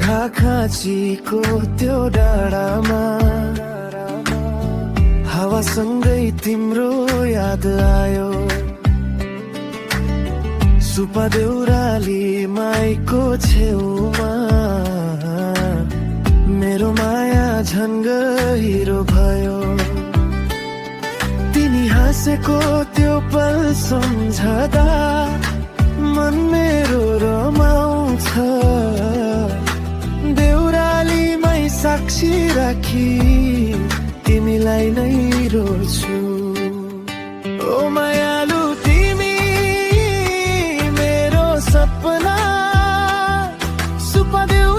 खाँचीको त्यो डाँडामा हावासँगै तिम्रो याद आयो। सुपा देउराली माईको छेउमा मेरो माया झन् गहिरो भयो। तिमी हाँसेको त्यो पल सम्झदा मन मेरो रमाउँछ। देउरालीमै साक्षी राखी तिमीलाई नै रोज्छु। ओ मायालु तिमी मेरो सपना सुपा देउ